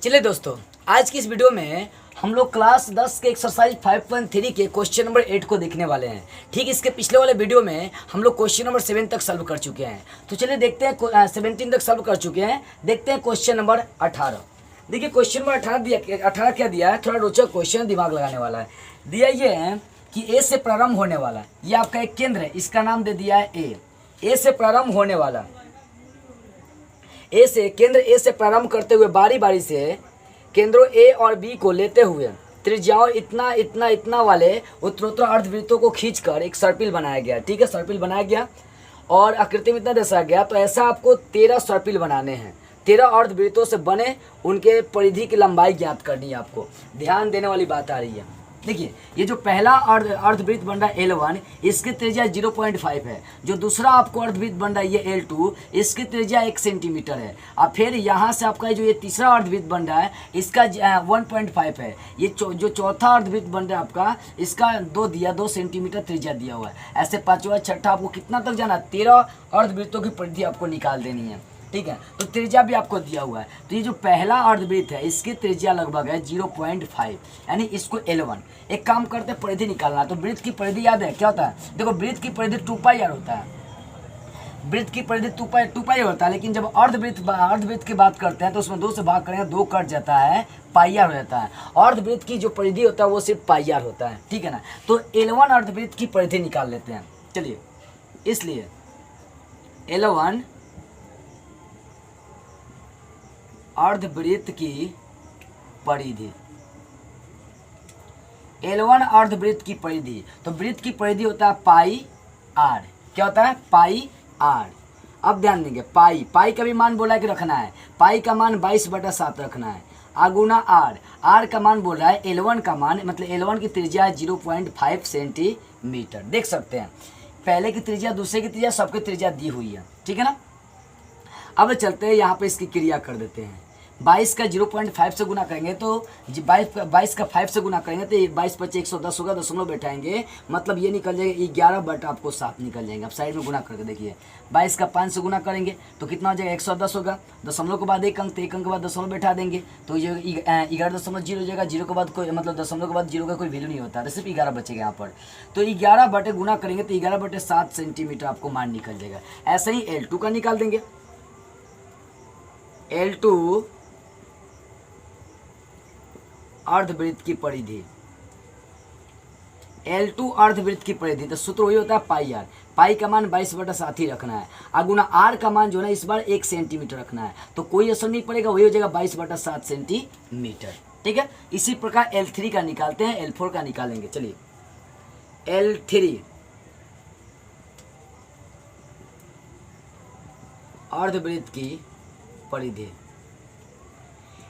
चलिए दोस्तों, आज की इस वीडियो में हम लोग क्लास 10 के एक्सरसाइज 5.3 के क्वेश्चन नंबर 8 को देखने वाले हैं। ठीक, इसके पिछले वाले वीडियो में हम लोग क्वेश्चन नंबर 7 तक सॉल्व कर चुके हैं। तो चलिए देखते हैं, 17 तक सॉल्व कर चुके हैं। देखते हैं क्वेश्चन नंबर 18। देखिए क्वेश्चन नंबर 18 क्या दिया है, थोड़ा रोचक क्वेश्चन, दिमाग लगाने वाला है। दिया ये है कि ए से प्रारंभ होने वाला, ये आपका एक केंद्र है, इसका नाम दे दिया है ए से प्रारंभ होने वाला, केंद्र ए से प्रारंभ करते हुए बारी बारी से केंद्रों ए और बी को लेते हुए त्रिज्याओं इतना इतना इतना वाले उत्तरोत्तर अर्धवृत्तों को खींचकर एक सर्पिल बनाया गया। ठीक है, सर्पिल बनाया गया और आकृति में इतना दर्शाया गया। तो ऐसा आपको 13 सर्पिल बनाने हैं। 13 अर्धवृत्तों से बने उनके परिधि की लंबाई ज्ञात करनी है आपको। ध्यान देने वाली बात आ रही है। देखिए, ये जो पहला अर्धवृत्त बन रहा है L1, इसकी त्रिज्या 0.5 है। जो दूसरा आपको अर्धवृत्त बन रहा है ये L2, इसकी त्रिज्या 1 सेंटीमीटर है। और फिर यहाँ से आपका जो ये तीसरा अर्धवृत्त बन रहा है इसका 1.5 है। ये जो चौथा अर्धवृत्त बन रहा है आपका, इसका 2 सेंटीमीटर त्रिज्या दिया हुआ है। ऐसे पाँचवा छठा आपको कितना तक जाना, 13 अर्धवृत्तों की परिधि आपको निकाल देनी है। ठीक है, तो त्रिज्या भी आपको दिया हुआ है। तो ये जो पहला अर्धवृत्त है इसकी त्रिज्या लगभग है 0.5, यानी इसको L1। एक काम करते हैं, परिधि निकालना। तो वृत्त की परिधि याद है क्या होता है? देखो, वृत्त की परिधि 2πr होता है। वृत्त की परिधि 2π होता है, लेकिन जब अर्धवृत्त की बात करते हैं तो उसमें 2 से भाग करेंगे, 2 कट जाता है, πr हो जाता है। अर्धवृत्त की जो परिधि होता है वो सिर्फ πr होता है। ठीक है ना, तो L1 अर्धवृत्त की परिधि निकाल लेते हैं। चलिए, इसलिए L1 अर्धवृत्त की परिधि, L1 अर्धवृत्त की परिधि। तो वृत्त की परिधि होता है πr। क्या होता है? πr। अब ध्यान देंगे, पाई का भी मान बोला है कि रखना है। पाई का मान 22/7 रखना है। आगुना r का मान बोल रहा है L1 का मान, मतलब L1 की त्रिज्या है 0.5 सेंटीमीटर। देख सकते हैं, पहले की त्रिज्या, दूसरे की त्रिज्या, सबकी त्रिज्या दी हुई है। ठीक है ना। अब चलते हैं यहाँ पे इसकी क्रिया कर देते हैं। 22 का 0.5 से गुना करेंगे तो 22 का 5 से गुना करेंगे तो 22 × 110 होगा, दशमलव बैठाएंगे, मतलब ये निकल जाएगा 11/7 निकल जाएंगे। अब साइड में गुना करके देखिए, 22 का 5 से गुना करेंगे तो कितना हो जाएगा, 110 होगा। दशमलव के बाद एक अंक, तो एक अंक के बाद दशमलव बैठा देंगे तो ये 11.0 हो जाएगा। 0 के बाद कोई, मतलब दशमलव के बाद 0 का कोई वैल्यू नहीं होता, तो सिर्फ 11 बचेगा यहाँ पर। तो 11 बटे गुना करेंगे तो 11/7 सेंटीमीटर आपको मान निकल जाएगा। ऐसे ही L2 का निकाल देंगे। L2 अर्धवृत्त की परिधि, L2 अर्धवृत्त की परिधि, तो सूत्र वही होता है πr। पाई का मान 22/7 ही रखना है। अगुना r का मान जो है ना, इस बार 1 सेंटीमीटर रखना है, तो कोई असर नहीं पड़ेगा, वही हो जाएगा 22/7 सेंटीमीटर। ठीक है, इसी प्रकार L3 का निकालते हैं, L4 का निकालेंगे। चलिए, L3 अर्धवृत्त की परिधि,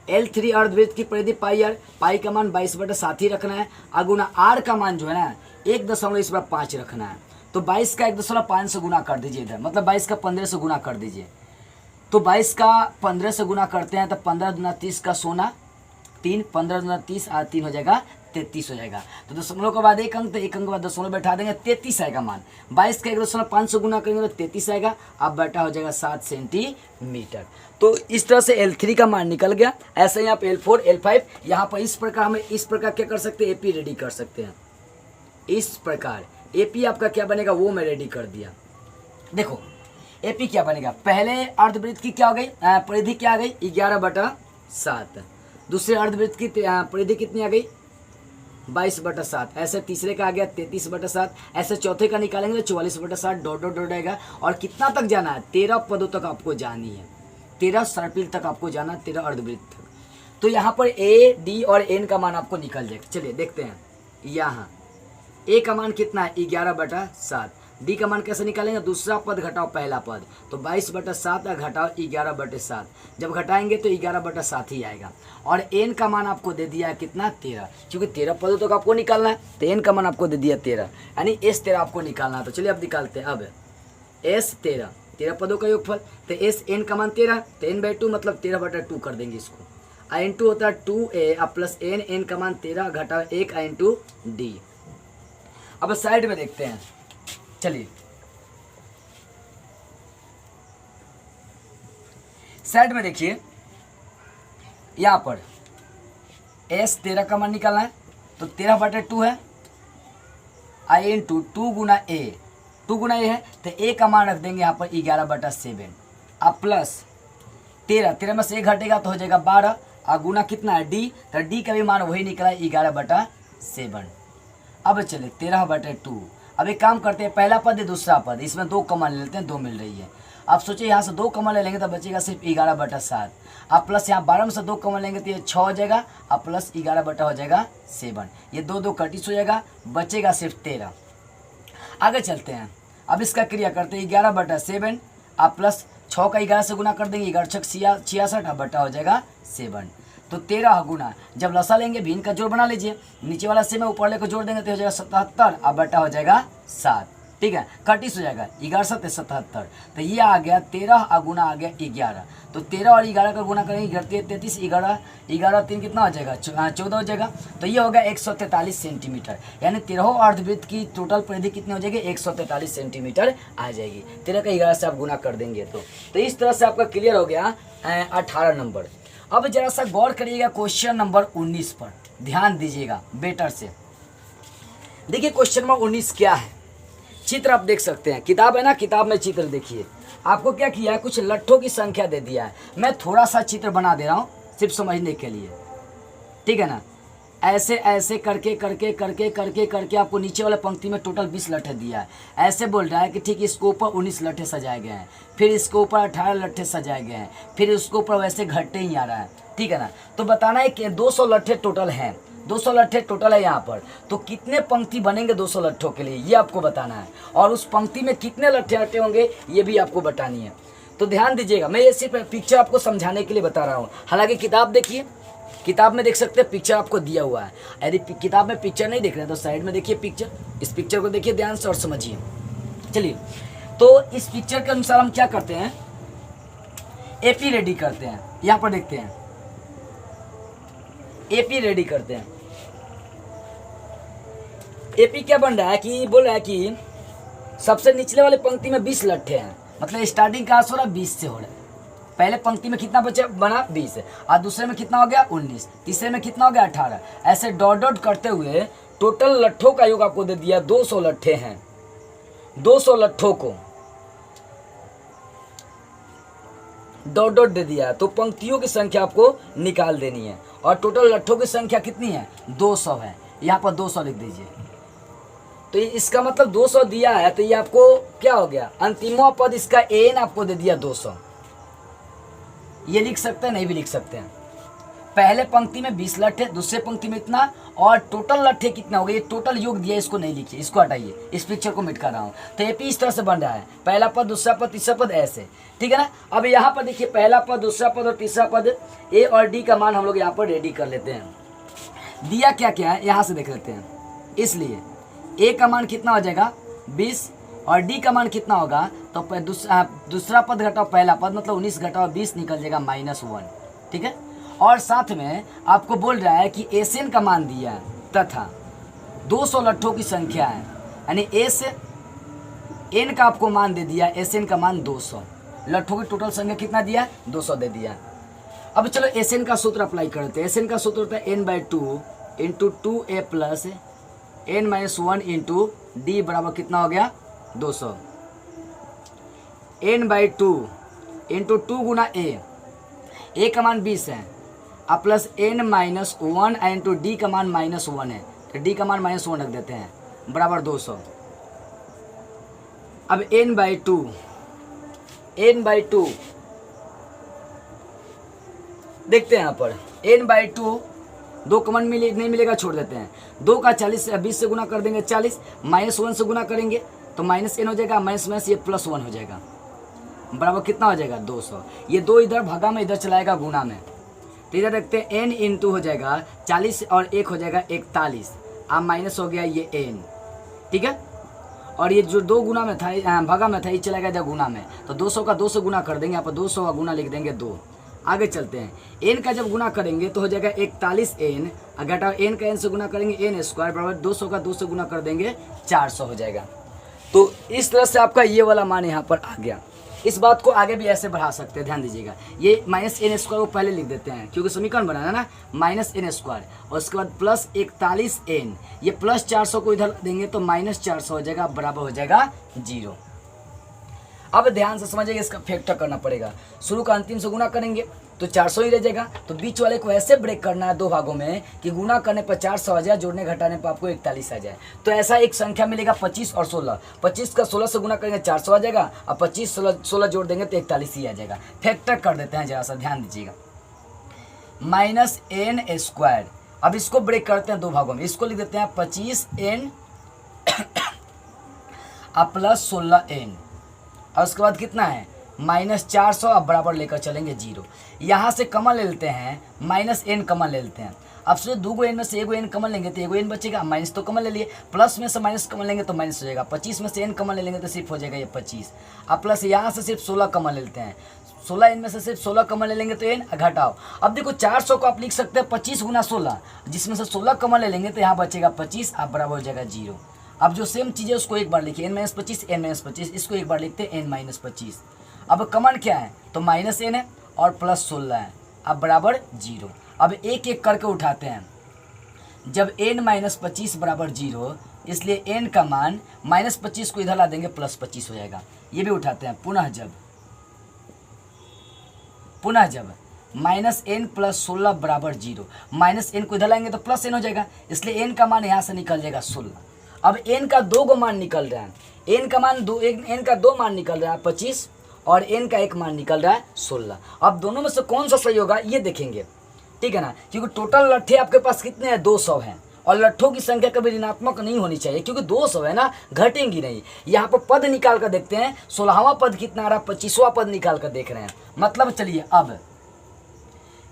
L3 अर्धवृत्त की परिधि πr। पाई का मान 22/7 ही रखना है। अगुना r का मान जो है ना, 1.5 रखना है। तो 22 का 1.5 से गुना कर दीजिए इधर, मतलब 22 का 15 से गुना कर दीजिए। तो 22 का 15 से गुना करते हैं तो 15 दूना 30 का सोना 3, 15 दूना 30 और 3 हो जाएगा 33 हो जाएगा। तो दशमलव के बाद एक अंक, तो एक अंक के बाद दशमलव बैठा देंगे, 33 आएगा मान। 22 का 1.5 से गुना करेंगे तो 33 आएगा। अब बैठा हो जाएगा 7 सेंटीमीटर। तो इस तरह से L3 का मान निकल गया। ऐसे ही आप L4, L5 यहाँ पर इस प्रकार, हमें इस प्रकार क्या कर सकते हैं, AP रेडी कर सकते हैं। इस प्रकार AP आपका क्या बनेगा वो मैं रेडी कर दिया। देखो AP क्या बनेगा, पहले अर्धवृत्त की क्या हो गई, परिधि क्या आ गई, 11/7। दूसरे अर्धवृत्त की परिधि कितनी आ गई, 22/7। ऐसे तीसरे का आ गया 33/7। ऐसे चौथे का निकालेंगे तो 44/7, डॉट डॉट डॉट आएगा। और कितना तक जाना है, 13 पदों तक आपको जानी है, 13 सर्पिल तक आपको जाना, 13 अर्धवृत्त तक। तो यहाँ पर A, D और N का मान आपको निकल जाएगा। चलिए देखते हैं, यहाँ A का मान कितना है, 11/7। D का मान कैसे निकालेंगे, दूसरा पद घटाओ पहला पद, तो 22/7 घटाओ 11/7। जब घटाएंगे तो 11/7 ही आएगा। और N का मान आपको दे दिया है कितना, 13, क्योंकि 13 पदों तक आपको निकालना है, तो N का मान आपको दे दिया 13, यानी S13 आपको निकालना है। तो चलिए अब निकालते हैं। अब S13, 13 पदों का योगफल, तो SN का मान 13, तो n/2 मतलब 13/2 कर देंगे इसको। N2 होता है 2A प्लस N का मान 13 घटाओ 1 N2 D। अब साइड में देखते हैं। चलिए, साइड में देखिए, यहाँ पर एस 13 का मान निकालना है, तो 13/2 है आई इंटू 2 गुना ए, 2 गुना ए है तो ए का मान रख देंगे यहाँ पर 11/7। अब प्लस 13 में से 1 घटेगा तो हो जाएगा 12, और गुना कितना है डी, तो डी का भी मान वही निकला 11/7। अब चले 13/2। अब एक काम करते हैं, पहला पद है दूसरा पद, इसमें 2 कॉमन ले लेते हैं, 2 मिल रही है। अब सोचिए यहाँ से 2 कॉमन ले लेंगे तो बचेगा सिर्फ 11/7। अब प्लस यहाँ 12 में से 2 कॉमन लेंगे तो ये 6 हो जाएगा, अब प्लस 11 हो जाएगा 7। ये 2 कटिस हो जाएगा, बचेगा सिर्फ 13। आगे चलते हैं, अब इसका क्रिया करते हैं 11/7, अब प्लस 6 का 11 से गुना कर देंगे, 11×6 66, अब बटा हो जाएगा 7। तो 13 गुना, जब लसा लेंगे भिन्न का जोड़ बना लीजिए, नीचे वाला से में ऊपर वाले को जोड़ देंगे तो हो जाएगा 77, अब बटा हो जाएगा 7। ठीक है, कटिस हो जाएगा 11×7 77। तो ये आ गया 13 गुना आ गया 11। तो 13 और 11 का गुना करेंगे 33, 11 3 कितना हो जाएगा 14 हो जाएगा। तो ये होगा 143 सेंटीमीटर, यानी 13 अर्धवृत्त की टोटल परिधि कितनी हो जाएगी 143 सेंटीमीटर आ जाएगी। 13 का 11 से आप गुना कर देंगे तो इस तरह से आपका क्लियर हो गया 18 नंबर। अब जरा सा गौर करिएगा क्वेश्चन नंबर 19 पर, ध्यान दीजिएगा बेटर से। देखिए क्वेश्चन नंबर 19 क्या है, चित्र आप देख सकते हैं, किताब है ना, किताब में चित्र देखिए। आपको क्या किया है, कुछ लट्ठों की संख्या दे दिया है, मैं थोड़ा सा चित्र बना दे रहा हूँ सिर्फ समझने के लिए, ठीक है ना। ऐसे ऐसे करके करके करके करके करके आपको नीचे वाले पंक्ति में टोटल 20 लट्ठे दिया है। ऐसे बोल रहा है कि ठीक इसके ऊपर 19 लट्ठे सजाए गए हैं, फिर इसके ऊपर 18 लट्ठे सजाए गए हैं, फिर उसके ऊपर वैसे घटते ही आ रहा है, ठीक है ना। तो बताना है कि 200 लट्ठे टोटल हैं, 200 लट्ठे टोटल है यहाँ पर, तो कितने पंक्ति बनेंगे 200 लट्ठों के लिए ये आपको बताना है, और उस पंक्ति में कितने लट्ठे हटे होंगे ये भी आपको बतानी है। तो ध्यान दीजिएगा, मैं ये सिर्फ पिक्चर आपको समझाने के लिए बता रहा हूँ। हालांकि किताब देखिए, किताब में देख सकते हैं पिक्चर आपको दिया हुआ है। यदि किताब में पिक्चर नहीं देख रहे तो साइड में देखिए पिक्चर, इस पिक्चर को देखिए ध्यान से और समझिए। चलिए, तो इस पिक्चर के अनुसार हम क्या करते हैं, एपी रेडी करते हैं। यहाँ पर देखते हैं एपी रेडी करते हैं। एपी क्या बन रहा है कि बोल रहा है कि सबसे निचले वाले पंक्ति में 20 लट्ठे हैं, मतलब स्टार्टिंग कहाँ से हो रहा है 20 से हो रहा है। पहले पंक्ति में कितना बचा बना 20, और दूसरे में कितना हो गया 19, तीसरे में कितना हो गया 18। ऐसे डॉट डॉट करते हुए टोटल लट्ठों का योग आपको दे दिया 200 लट्ठे हैं। 200 लट्ठों को डॉट डॉट दे दिया, तो पंक्तियों की संख्या आपको निकाल देनी है, और टोटल लट्ठों की संख्या कितनी है 200 है। यहाँ पर 200 लिख दीजिए। तो इसका मतलब 200 दिया है, तो ये आपको क्या हो गया, अंतिमों पद इसका एन आपको दे दिया 200। ये लिख सकते हैं, नहीं भी लिख सकते हैं। पहले पंक्ति में 20 लट्ठे, दूसरे पंक्ति में इतना, और टोटल लट्ठे कितना हो गए, ये टोटल योग दिया, इसको नहीं लिखिए, इसको हटाइए, इस पिक्चर को मिट कर रहा हूँ। तो एपी इस तरह से बन रहा है, पहला पद, दूसरा पद, तीसरा पद, ऐसे, ठीक है ना। अब यहाँ पर देखिए पहला पद, दूसरा पद और तीसरा पद, ए और डी का मान हम लोग यहाँ पर रेडी कर लेते हैं। दिया क्या क्या है यहाँ से देख लेते हैं। इसलिए ए का मान कितना हो जाएगा 20, और डी का मान कितना होगा, तो दूसरा पद घटाओ पहला पद, मतलब 19 घटाओ 20 निकल जाएगा -1, ठीक है। और साथ में आपको बोल रहा है कि एसएन का मान दिया है तथा 200 लट्ठों की संख्या है, यानी एस एन का आपको मान दे दिया, एसएन का मान 200, लट्ठों की टोटल संख्या कितना दिया है 200 दे दिया। अब चलो एसएन का सूत्र अप्लाई करते हैं। एसएन का सूत्र होता है n/2 × 2a plus n-1 into D बराबर कितना हो गया 200। n/2 इंटू 2 गुना ए का मान 20 है, अब प्लस n-1 इंटू डी का मान -1 है, तो डी का मान -1 रख देते हैं बराबर 200। अब n/2 देखते हैं यहाँ पर n/2 2 कॉमन नहीं मिलेगा, छोड़ देते हैं। 2 का 20 से गुना कर देंगे 40, -1 से गुना करेंगे तो -n हो जाएगा, माइनस ये +1 हो जाएगा, बराबर कितना हो जाएगा 200। ये 2 इधर भागा में इधर चलाएगा गुना में, तो इधर देखते हैं n इंटू हो जाएगा 40 और 1 हो जाएगा 41, अब माइनस हो गया ये n, ठीक है। और ये जो 2 गुना में था भागा में था ये चला गया जब गुना में, तो 200 का 2 से गुना कर देंगे, यहाँ पर 200 का गुना लिख देंगे 2। आगे चलते हैं, n का जब गुना करेंगे तो हो जाएगा 41n, घटाओ n का n से गुना करेंगे n² बराबर 200 का 2 से गुना कर देंगे 400 हो जाएगा। तो इस तरह से आपका ये वाला मान यहाँ पर आ गया। इस बात को आगे भी ऐसे बढ़ा सकते हैं, ध्यान दीजिएगा। ये माइनस एन स्क्वायर को पहले लिख देते हैं क्योंकि समीकरण बनाना ना, माइनस एन स्क्वायर और उसके बाद प्लस 41n, ये प्लस 400 को इधर देंगे तो माइनस 400 हो जाएगा, बराबर हो जाएगा 0। अब ध्यान से समझिएगा, इसका फैक्टर करना पड़ेगा। शुरू का अंतिम से गुना करेंगे तो 400 ही रह जाएगा, तो बीच वाले को ऐसे ब्रेक करना है दो भागों में कि गुना करने पर 400 आ जाए, जोड़ने घटाने पर आपको 41 आ जाए। तो ऐसा एक संख्या मिलेगा 25 और 16, 25 का 16 से गुना करेंगे 400 आ जाएगा, और 25 16 जोड़ देंगे तो 41 ही आ जाएगा। फैक्टर कर देते हैं, जरा सा ध्यान दीजिएगा। माइनस एन स्क्वायर, अब इसको ब्रेक करते हैं दो भागों में, इसको लिख देते हैं 25n प्लस 16n, और उसके बाद कितना है माइनस 400, अब बराबर लेकर चलेंगे 0। यहाँ से कमन ले लेते हैं, माइनस एन कमन ले लेते हैं। अब सोचिए 2 एन में से 1 एन कमन लेंगे तो 1 एन बचेगा, माइनस तो कमन ले लिए, प्लस में से माइनस कमन लेंगे तो माइनस हो जाएगा, 25 में से एन कमन ले लेंगे तो सिर्फ हो जाएगा ये 25। अब प्लस यहाँ से सिर्फ 16 कमन ले लेते हैं, 16 एन में से सिर्फ 16 कमन ले लेंगे तो एन घटाओ। अब देखो 400 को आप लिख सकते हैं 25 गुना 16, जिसमें से 16 कमन ले लेंगे तो यहाँ बचेगा 25, अब बराबर हो जाएगा 0। अब जो सेम चीज़ है उसको एक बार लिखिए, n-25 n-25, इसको एक बार लिखते हैं n-25। अब कमन क्या है तो माइनस एन है और प्लस 16 है, अब बराबर 0। अब एक एक करके उठाते हैं, जब n-25 बराबर 0, इसलिए n का मान -25 को इधर ला देंगे प्लस 25 हो जाएगा। ये भी उठाते हैं, पुनः जब माइनस एन प्लस 16 बराबर 0, माइनस एन को इधर लाएंगे तो प्लस एन हो जाएगा, इसलिए n का मान यहाँ से निकल जाएगा 16। अब n का 2 मान निकल रहा है, n का दो मान निकल रहा है 25, और n का 1 मान निकल रहा है 16। अब दोनों में से कौन सा सही होगा ये देखेंगे, ठीक है ना, क्योंकि टोटल लट्ठे आपके पास कितने हैं 200 हैं, और लट्ठों की संख्या कभी ऋणात्मक नहीं होनी चाहिए क्योंकि 200 है ना, घटेंगी नहीं। यहाँ पर पद निकाल कर देखते हैं, 16वां पद कितना आ रहा है, 25वां पद निकाल कर देख रहे हैं। मतलब चलिए अब,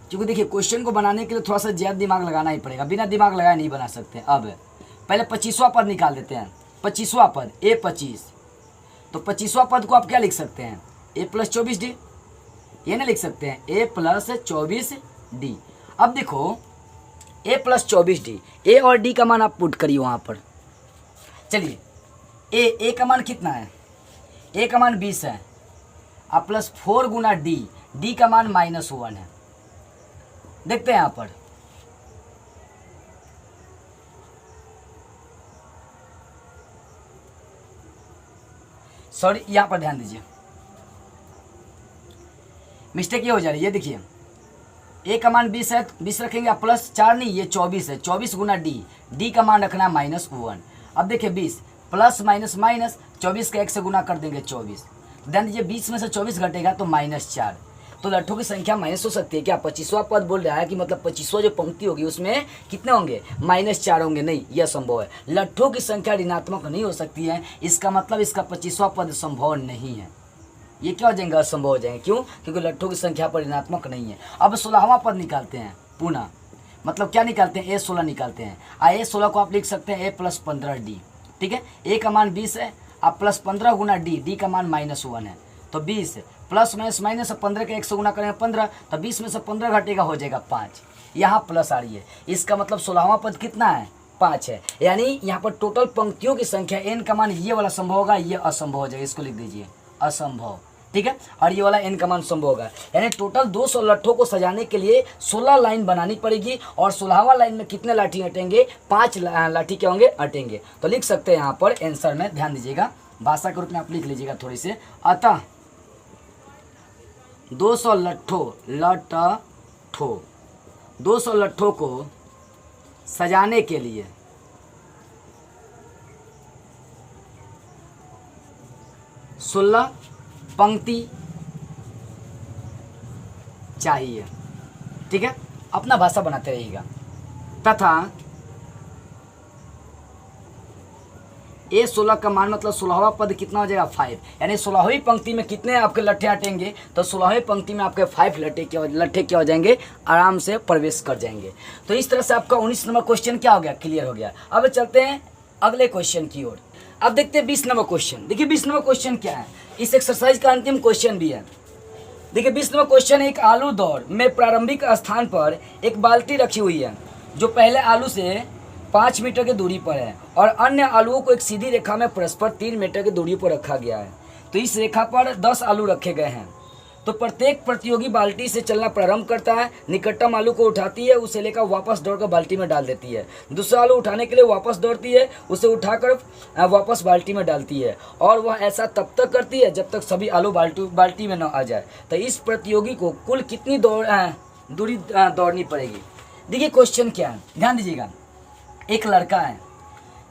क्योंकि देखिए क्वेश्चन को बनाने के लिए थोड़ा सा ज़्यादा दिमाग लगाना ही पड़ेगा, बिना दिमाग लगाए नहीं बना सकते। अब पहले 25वां पद निकाल देते हैं, 25वां पद a25, तो 25वां पद को आप क्या लिख सकते हैं a + 24d, ये ना लिख सकते हैं a + 24d। अब देखो a + 24d, a और d का मान आप पुट करिए वहाँ पर। चलिए a का मान कितना है, a का मान 20 है, अब प्लस 4 गुना d का मान -1 है। देखते हैं यहाँ पर, सॉरी यहाँ पर ध्यान दीजिए, मिस्टेक ये हो जा रही है। ये देखिए a का मान 20 है, 20 रखेंगे, आप प्लस 4 नहीं, ये 24 है, 24 गुना d का मान रखना है -1। अब देखिए 20 प्लस माइनस 24 का 1 से गुना कर देंगे 24, ध्यान दीजिए 20 में से 24 घटेगा तो -4। तो लट्ठों की संख्या माइनस हो सकती है क्या, 25वां पद बोल रहा है कि मतलब 25वां जो पंक्ति होगी उसमें कितने होंगे -4 होंगे, नहीं यह संभव है। लट्ठों की संख्या ऋणात्मक नहीं हो सकती है, इसका मतलब इसका 25वां पद संभव नहीं है। ये क्या हो जाएंगे, असंभव हो जाएंगे, क्यों, क्योंकि लट्ठों की संख्या पर ऋणात्मक नहीं है। अब 16वां पद निकालते हैं पुनः, मतलब क्या निकालते हैं a16 निकालते हैं। a16 को आप लिख सकते हैं a + 15d, ठीक है, a का मान 20 है, अब प्लस 15 गुना d का मान -1 है, तो 20 प्लस माइनस 15 के 1 से गुना करेंगे 15, तो 20 में से 15 घटेगा हो जाएगा 5, यहाँ प्लस आ रही है। इसका मतलब 16वां पद कितना है 5 है, यानी यहाँ पर टोटल पंक्तियों की संख्या n का मान ये वाला संभव होगा, ये असंभव हो जाएगा, इसको लिख दीजिए असंभव, ठीक है, और ये वाला n का मान संभव होगा। यानी टोटल 200 लट्ठों को सजाने के लिए 16 लाइन बनानी पड़ेगी, और 16वां लाइन में कितने लाठी अटेंगे, 5 लाठी क्या होंगे अटेंगे। तो लिख सकते हैं यहाँ पर आंसर में, ध्यान दीजिएगा भाषा के रूप में आप लिख लीजिएगा थोड़ी से, अतः 200 लट्ठों को सजाने के लिए 16 पंक्ति चाहिए, ठीक है, अपना भाषा बनाते रहिएगा। तथा a16 का मान मतलब 16वां पद कितना हो जाएगा 5, यानी 16वीं पंक्ति में कितने आपके लट्ठे हटेंगे, तो 16वीं पंक्ति में आपके 5 लट्ठे क्या हो जाएंगे, आराम से प्रवेश कर जाएंगे। तो इस तरह से आपका 19 नंबर क्वेश्चन क्या हो गया, क्लियर हो गया। अब चलते हैं अगले क्वेश्चन की ओर। अब देखते हैं 20 नंबर क्वेश्चन। देखिए 20 नंबर क्वेश्चन क्या है, इस एक्सरसाइज का अंतिम क्वेश्चन भी है। देखिए 20 नंबर क्वेश्चन, एक आलू दौड़ में प्रारंभिक स्थान पर एक बाल्टी रखी हुई है जो पहले आलू से 5 मीटर की दूरी पर है, और अन्य आलुओं को एक सीधी रेखा में परस्पर 3 मीटर की दूरी पर रखा गया है। तो इस रेखा पर 10 आलू रखे गए हैं। तो प्रत्येक प्रतियोगी बाल्टी से चलना प्रारंभ करता है, निकटतम आलू को उठाती है, उसे लेकर वापस दौड़कर बाल्टी में डाल देती है। दूसरा आलू उठाने के लिए वापस दौड़ती है, उसे उठाकर वापस बाल्टी में डालती है, और वह ऐसा तब तक करती है जब तक सभी आलू बाल्टी में न आ जाए। तो इस प्रतियोगी को कुल कितनी दूरी दौड़नी पड़ेगी। देखिए क्वेश्चन क्या है, ध्यान दीजिएगा। एक लड़का है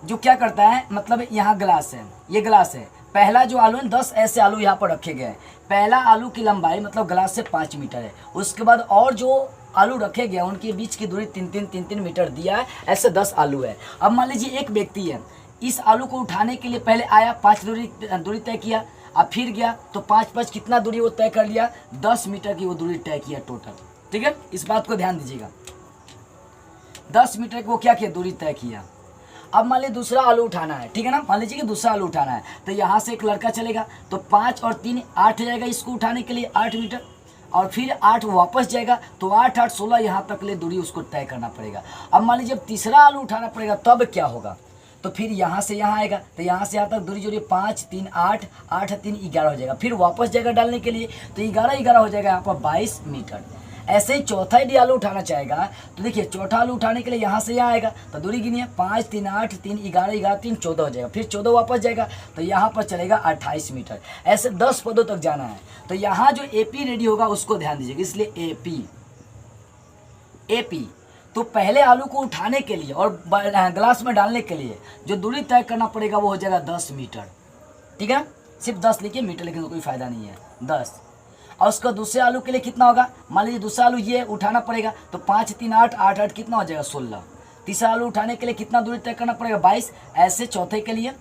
जो क्या करता है, मतलब यहाँ ग्लास है, ये ग्लास है, पहला जो आलू है 10 ऐसे आलू यहाँ पर रखे गए हैं। पहला आलू की लंबाई मतलब ग्लास से 5 मीटर है। उसके बाद और जो आलू रखे गए उनके बीच की दूरी 3-3 मीटर दिया है। ऐसे 10 आलू है। अब मान लीजिए एक व्यक्ति है, इस आलू को उठाने के लिए पहले आया, 5 दूरी तय किया, अब फिर गया तो 5 कितना दूरी वो तय कर लिया, 10 मीटर की वो दूरी तय किया टोटल। ठीक है, इस बात को ध्यान दीजिएगा। 10 मीटर की वो क्या किया, दूरी तय किया। अब मान लीजिए दूसरा आलू उठाना है, ठीक है ना, मान लीजिए कि दूसरा आलू उठाना है, तो यहाँ से एक लड़का चलेगा, तो 5 और 3 8 जाएगा इसको उठाने के लिए 8 मीटर, और फिर 8 वापस जाएगा, तो 8 8 16 यहाँ तक ले दूरी उसको तय करना पड़ेगा। अब मान लीजिए जब तीसरा आलू उठाना पड़ेगा तब क्या होगा, तो फिर यहाँ से यहाँ आएगा, तो यहाँ से यहाँ तक दूरी जोड़िए 5 3 8 8 3 11 हो जाएगा। फिर वापस जाएगा डालने के लिए, तो 11 हो जाएगा यहाँ पर 22 मीटर। ऐसे ही चौथा यदि आलू उठाना चाहेगा, तो देखिए चौथा आलू उठाने के लिए यहाँ से यहाँ आएगा, तो दूरी गिनिए 5 3 8 3 11 3 14 हो जाएगा। फिर 14 वापस जाएगा, तो यहाँ पर चलेगा 28 मीटर। ऐसे 10 पदों तक जाना है। तो यहाँ जो एपी रेडी होगा उसको ध्यान दीजिएगा, इसलिए एपी तो पहले आलू को उठाने के लिए और ग्लास में डालने के लिए जो दूरी तय करना पड़ेगा वो हो जाएगा 10 मीटर। ठीक है, सिर्फ 10 लिखिए, मीटर लिखने का कोई फायदा नहीं है, 10। और उसका दूसरे आलू के लिए कितना होगा, मान लीजिए दूसरा आलू ये उठाना पड़ेगा, तो 5 3 8 8 8 कितना हो जाएगा 16। तीसरा आलू उठाने के लिए कितना दूरी तय करना पड़ेगा 22। ऐसे चौथे के लिए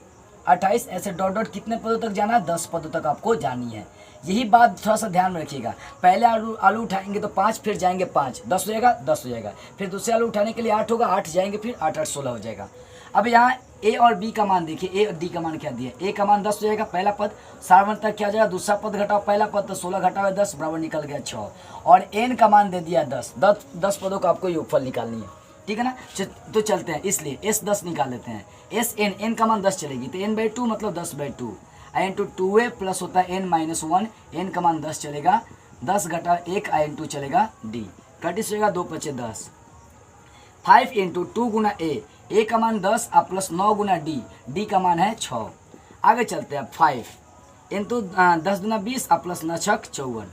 28। ऐसे डॉट डॉट कितने पदों तक जाना है, 10 पदों तक आपको जानी है। यही बात थोड़ा सा ध्यान में रखिएगा। पहले आलू उठाएंगे तो 5, फिर जाएंगे 5 10 हो जाएगा, 10 हो जाएगा। फिर दूसरे आलू उठाने के लिए 8 होगा, 8 जाएंगे, फिर 8 8 16 हो जाएगा। अब यहाँ ए और बी का मान देखिए, ए और डी का मान क्या दिया, ए का मान 10 हो जाएगा, पहला पद सारवन तक क्या हो जाएगा, दूसरा पद घटाओ पहला पद, तो 16 घटाओ 10 बराबर निकल गया 6। और एन का मान दे दिया 10 पदों का आपको योगफल निकालनी है। ठीक है ना, तो चलते हैं, इसलिए एस 10 निकाल लेते हैं। एस एन का मान 10 चलेगी, तो n/2 मतलब 10/2 इंटू 2a प्लस होता है n-1, एन का मान 10 चलेगा, 10 घटा 1 इंटू चलेगा डी, कटिस होगा 2 × 5 = 10। 5 इंटू 2 गुना ए का मान 10 और प्लस 9 गुना डी का मान है 6। आगे चलते हैं, 5 इंटू 10 दूना 20 और प्लस 9 × 6 = 54।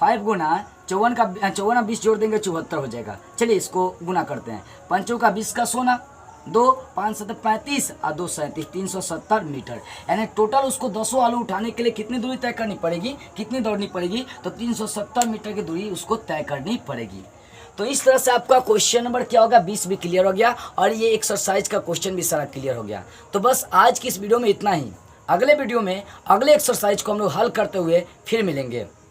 5 गुना 54 और 20 जोड़ देंगे 74 हो जाएगा। चलिए इसको गुना करते हैं, 5 का 20 का 16, 2 5 7 35 और 2 37 370 मीटर। यानी टोटल उसको 10 आलू उठाने के लिए कितनी दूरी तय करनी पड़ेगी, कितनी दौड़नी पड़ेगी, तो 370 मीटर की दूरी उसको तय करनी पड़ेगी। तो इस तरह से आपका क्वेश्चन नंबर क्या होगा 20 भी क्लियर हो गया, और ये एक्सरसाइज का क्वेश्चन भी सारा क्लियर हो गया। तो बस आज की इस वीडियो में इतना ही। अगले वीडियो में अगले एक्सरसाइज को हम लोग हल करते हुए फिर मिलेंगे।